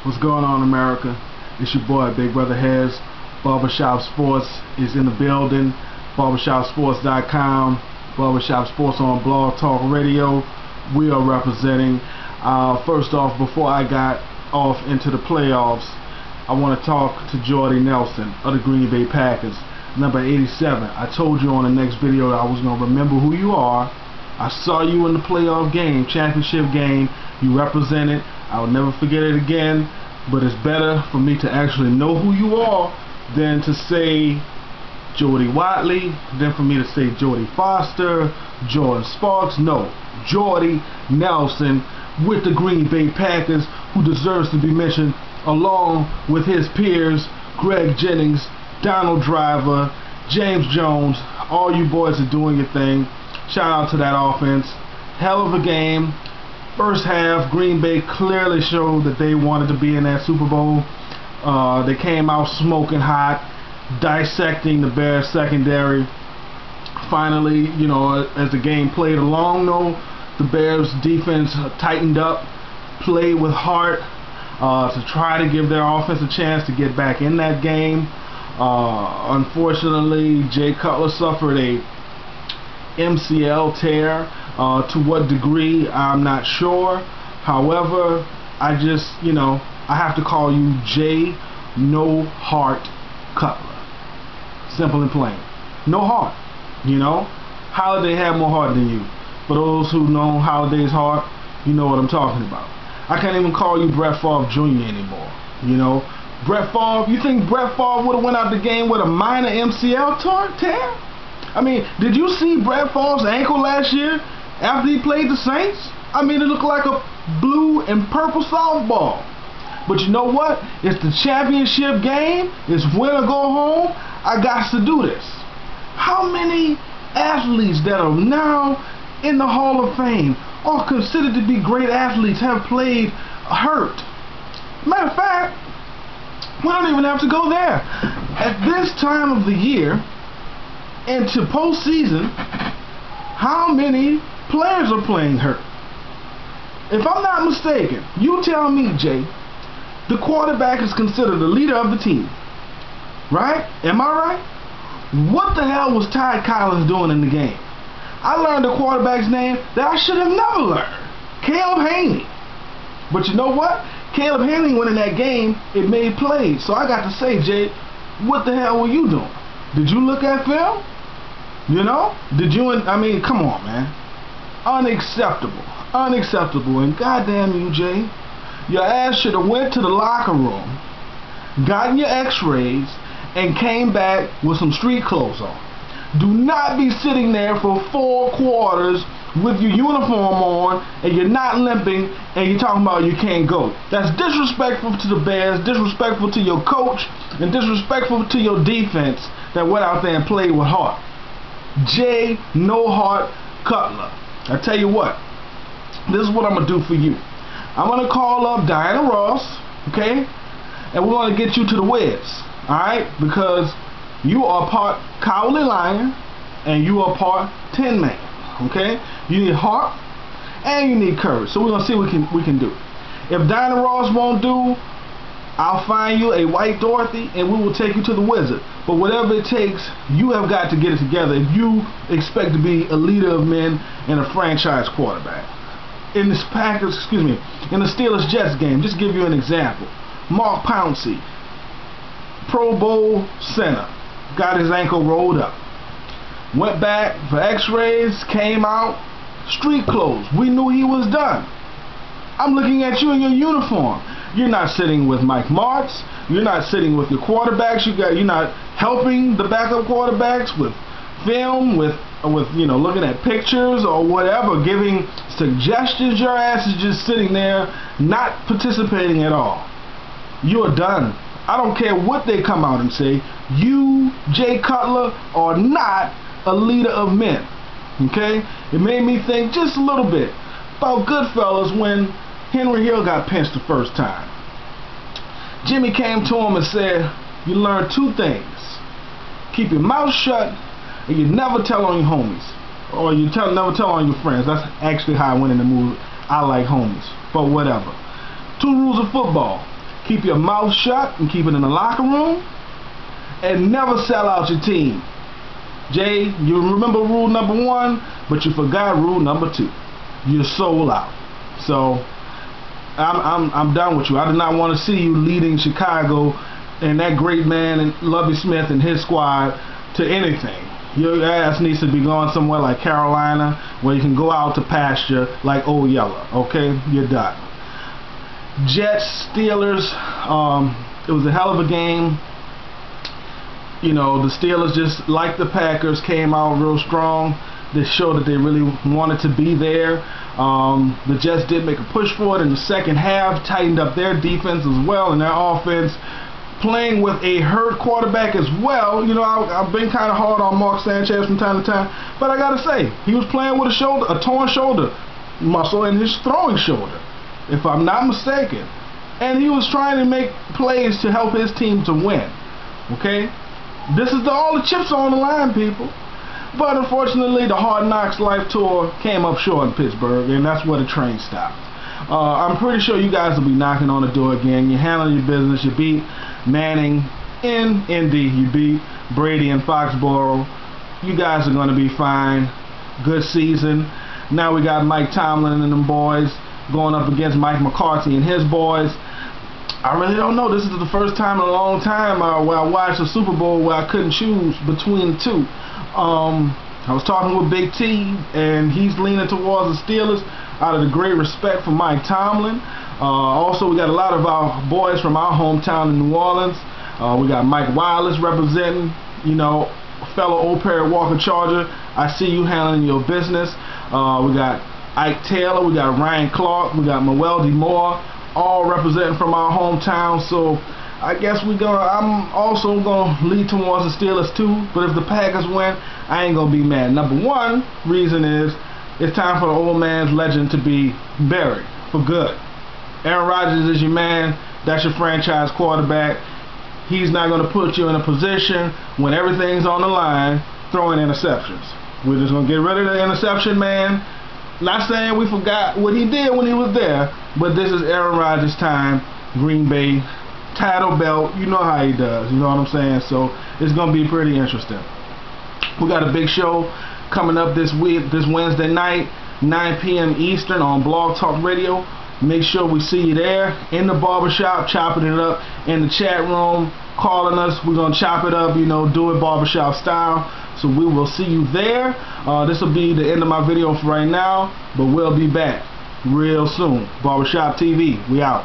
What's going on, America? It's your boy, Big Brother Hez. Barbershop Sports is in the building. Barbershopsports.com. Barbershop Sports on Blog Talk Radio. We are representing. First off, before I got off into the playoffs, I want to talk to Jordy Nelson of the Green Bay Packers, number 87. I told you on the next video that I was going to remember who you are. I saw you in the playoff game, championship game. You represented. I will never forget it again. But it's better for me to actually know who you are than to say Jody Watley, than for me to say Jody Foster, Jordan Sparks. No, Jordy Nelson with the Green Bay Packers, who deserves to be mentioned along with his peers, Greg Jennings, Donald Driver, James Jones. All you boys are doing your thing. Shout out to that offense. Hell of a game. First half, Green Bay clearly showed that they wanted to be in that Super Bowl. They came out smoking hot, dissecting the Bears secondary. Finally, you know, as the game played along, though, the Bears defense tightened up, played with heart to try to give their offense a chance to get back in that game. Unfortunately, Cutler suffered a MCL tear. To what degree, I'm not sure. However, I just, I have to call you J. No Heart Cutler. Simple and plain. No heart. Holiday had more heart than you. For those who know Holiday's heart, you know what I'm talking about. I can't even call you Brett Favre Jr. anymore. Brett Favre, you think Brett Favre would have went out the game with a minor MCL tear? I mean, did you see Brett Favre's ankle last year after he played the Saints? I mean, it looked like a blue and purple softball. But you know what? It's the championship game. It's win or go home. I got to do this. How many athletes that are now in the Hall of Fame or considered to be great athletes have played hurt? Matter of fact, we don't even have to go there. At this time of the year, into postseason, how many players are playing hurt? If I'm not mistaken, you tell me, Jay, the quarterback is considered the leader of the team, right? Am I right? What the hell was Ty Collins doing in the game? I learned the quarterback's name that I should have never learned. Caleb Haney. But you know what? Caleb Haney went in that game, it made plays. So I got to say, Jay, what the hell were you doing? Did you look at film? Did you? I mean, come on, man. Unacceptable. Unacceptable. And goddamn you, Jay, your ass should have went to the locker room, gotten your x-rays, and came back with some street clothes on. Do not be sitting there for 4 quarters with your uniform on and you're not limping and you're talking about you can't go. That's disrespectful to the Bears, disrespectful to your coach, and disrespectful to your defense that went out there and played with heart. J. No Heart Cutler. I tell you what, this is what I'm going to do for you. I'm going to call up Diana Ross, okay, and we're going to get you to the Wiz, alright, because you are part Cowardly Lion and you are part Tin Man, okay? You need heart and you need courage, so we're going to see what we can do. If Diana Ross won't do, I'll find you a white Dorothy and we will take you to the Wizard. But whatever it takes, you have got to get it together if you expect to be a leader of men and a franchise quarterback. In this Packers, in the Steelers-Jets game, just give you an example. Mark Pouncey, Pro Bowl center, got his ankle rolled up. Went back for x-rays, came out, street clothes. We knew he was done. I'm looking at you in your uniform. You're not sitting with Mike Martz. You're not sitting with your quarterbacks. You're not helping the backup quarterbacks with film, with looking at pictures or whatever, giving suggestions. Your ass is just sitting there, not participating at all. You're done. I don't care what they come out and say. You, Jay Cutler, are not a leader of men. Okay? It made me think just a little bit about Goodfellas when Henry Hill got pinched the first time. Jimmy came to him and said, you learn 2 things. Keep your mouth shut and you never tell on your homies. Or you never tell on your friends. That's actually how I went in the movie. I like homies. But whatever. 2 rules of football. Keep your mouth shut and keep it in the locker room, and never sell out your team. Jay, you remember rule number 1, but you forgot rule number 2. You're sold out. So I'm done with you. I do not want to see you leading Chicago and that great man and Lovie Smith and his squad to anything. Your ass needs to be going somewhere like Carolina, where you can go out to pasture like Old Yeller. Okay, you're done. Jets, Steelers. It was a hell of a game. You know, the Steelers, just like the Packers, came out real strong. They showed that they really wanted to be there. The Jets did make a push for it in the second half, tightened up their defense as well and their offense, playing with a hurt quarterback as well. You know, I've been kind of hard on Mark Sanchez from time to time, but I gotta say, he was playing with a torn shoulder muscle in his throwing shoulder, if I'm not mistaken, and he was trying to make plays to help his team to win. Okay, this is all the chips are on the line, people. But unfortunately, the Hard Knocks Life Tour came up short in Pittsburgh, and that's where the train stopped. I'm pretty sure you guys will be knocking on the door again. You handle your business. You beat Manning in Indy. You beat Brady in Foxborough. You guys are going to be fine. Good season. Now we got Mike Tomlin and them boys going up against Mike McCarthy and his boys. I really don't know. This is the first time in a long time where I watched a Super Bowl where I couldn't choose between the two. I was talking with Big T, and he's leaning towards the Steelers out of the great respect for Mike Tomlin. Also, we got a lot of our boys from our hometown in New Orleans. We got Mike Wallace representing, you know, fellow Old Perry Walker Charger. I see you handling your business. We got Ike Taylor, we got Ryan Clark, we got Meweldy Moore, all representing from our hometown. So I guess I'm also gonna lead towards the Steelers too, but if the Packers win, I ain't gonna be mad. Number 1 reason is it's time for the old man's legend to be buried for good. Aaron Rodgers is your man. That's your franchise quarterback. He's not gonna put you in a position when everything's on the line throwing interceptions. We're just gonna get rid of the interception man. Not saying we forgot what he did when he was there, but this is Aaron Rodgers' time. Green Bay. Title belt, you know how he does, you know what I'm saying? So it's gonna be pretty interesting. We got a big show coming up this Wednesday night, 9 p.m. Eastern on Blog Talk Radio. Make sure we see you there in the barbershop, chopping it up in the chat room, calling us. We're gonna chop it up, you know, do it barbershop style. So we will see you there. This will be the end of my video for right now, but we'll be back real soon. Barbershop TV, we out.